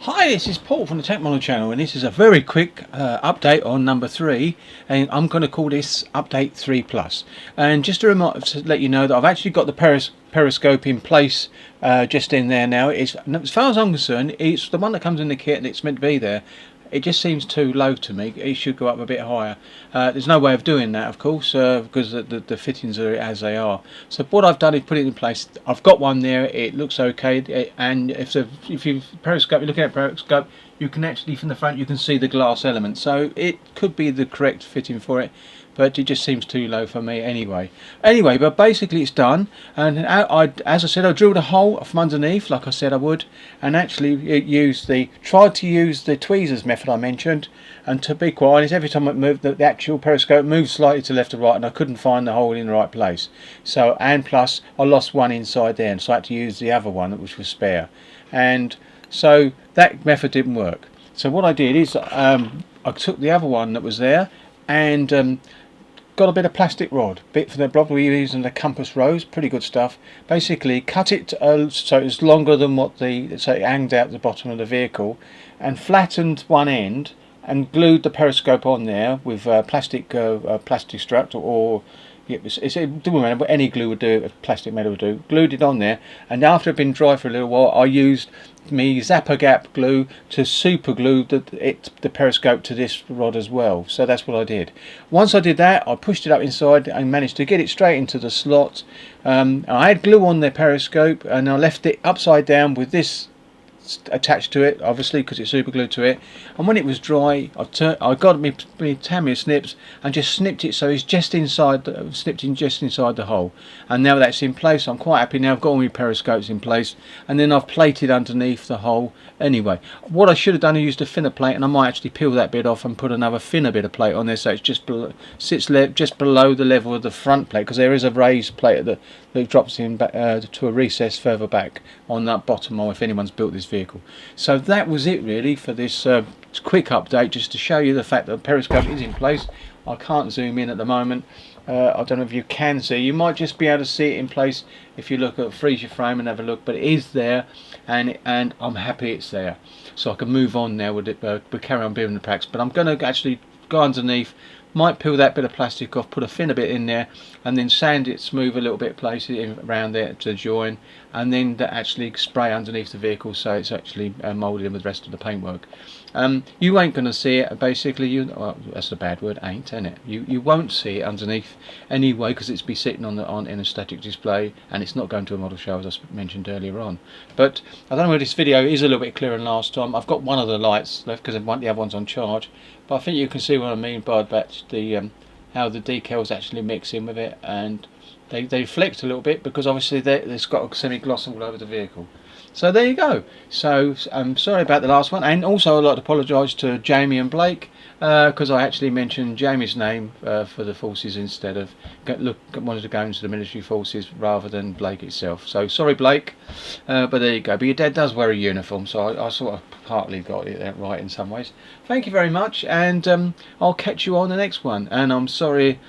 Hi, this is Paul from the Tech Model channel, and this is a very quick update on number 3, and I'm going to call this update 3 plus. And just to let you know that I've actually got the periscope in place just in there now. As far as I'm concerned, it's the one that comes in the kit and it's meant to be there. It just seems too low to me. It should go up a bit higher. There's no way of doing that, of course, because the fittings are as they are. So what I've done is put it in place. I've got one there. It looks okay, and if you periscope, you're looking at periscope, you can actually from the front you can see the glass element. So it could be the correct fitting for it, but it just seems too low for me anyway. But basically it's done, and as I said, I drilled a hole from underneath like I said I would, and actually tried to use the tweezers method I mentioned. And to be quite honest, every time I moved, the actual periscope moved slightly to left or right, and I couldn't find the hole in the right place. So, and plus I lost one inside there, and so I had to use the other one which was spare, and so that method didn't work. So what I did is I took the other one that was there and got a bit of plastic rod, bit for the rod we were using, the compass rose, pretty good stuff. Basically cut it so it's longer than what so it hanged out the bottom of the vehicle, and flattened one end and glued the periscope on there with plastic strut, or it doesn't matter, but any glue would do, plastic metal would do. Glued it on there, and after it had been dry for a little while, I used me Zappa Gap glue to super glue the periscope to this rod as well. So that's what I did. Once I did that, I pushed it up inside and managed to get it straight into the slot. I had glue on the periscope, and I left it upside down with this attached to it, obviously because it's super glued to it. And when it was dry, I got my Tamiya snips and just snipped it so it's just inside, snipped in just inside the hole. And now that's in place, I'm quite happy now. I've got all my periscopes in place, and then I've plated underneath the hole. Anyway, what I should have done is used a thinner plate, and I might actually peel that bit off and put another thinner bit of plate on there, so it's just sits just below the level of the front plate, because there is a raised plate that drops in back, to a recess further back on that bottom, or if anyone's built this vehicle. So that was it really for this quick update, just to show you the fact that the periscope is in place. I can't zoom in at the moment. I don't know if you can see. You might just be able to see it in place if you look at freeze your frame and have a look, but it is there, and I'm happy it's there. So I can move on now with it, carry on building the packs. But I'm going to actually go underneath, might peel that bit of plastic off, put a thinner bit in there, and then sand it smooth a little bit, place it around there to join, and then actually spray underneath the vehicle so it's actually moulded in with the rest of the paintwork. You ain't going to see it, basically. Well, that's a bad word, ain't, isn't it? You won't see it underneath anyway, because it's be sitting in a static display, and it's not going to a model show, as I mentioned earlier on. But I don't know whether this video is a little bit clearer than last time. I've got one of the lights left because the other one's on charge, but I think you can see what I mean by that, how the decals actually mix in with it, and they reflect a little bit because obviously it's got a semi-gloss all over the vehicle. So there you go. So I'm sorry about the last one, and also I'd like to apologise to Jamie and Blake, because I actually mentioned Jamie's name for the forces instead of wanted to go into the military forces rather than Blake itself. So sorry, Blake, but there you go. But your dad does wear a uniform, so I sort of partly got it right in some ways. Thank you very much, and I'll catch you on the next one. And I'm sorry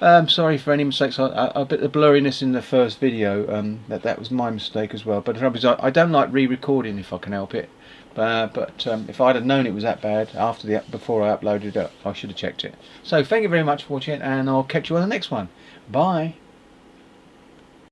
for any mistakes. A bit of blurriness in the first video. That was my mistake as well. But the trouble is, I don't like re-recording if I can help it. But if I'd have known it was that bad before I uploaded it, I should have checked it. So thank you very much for watching, and I'll catch you on the next one. Bye.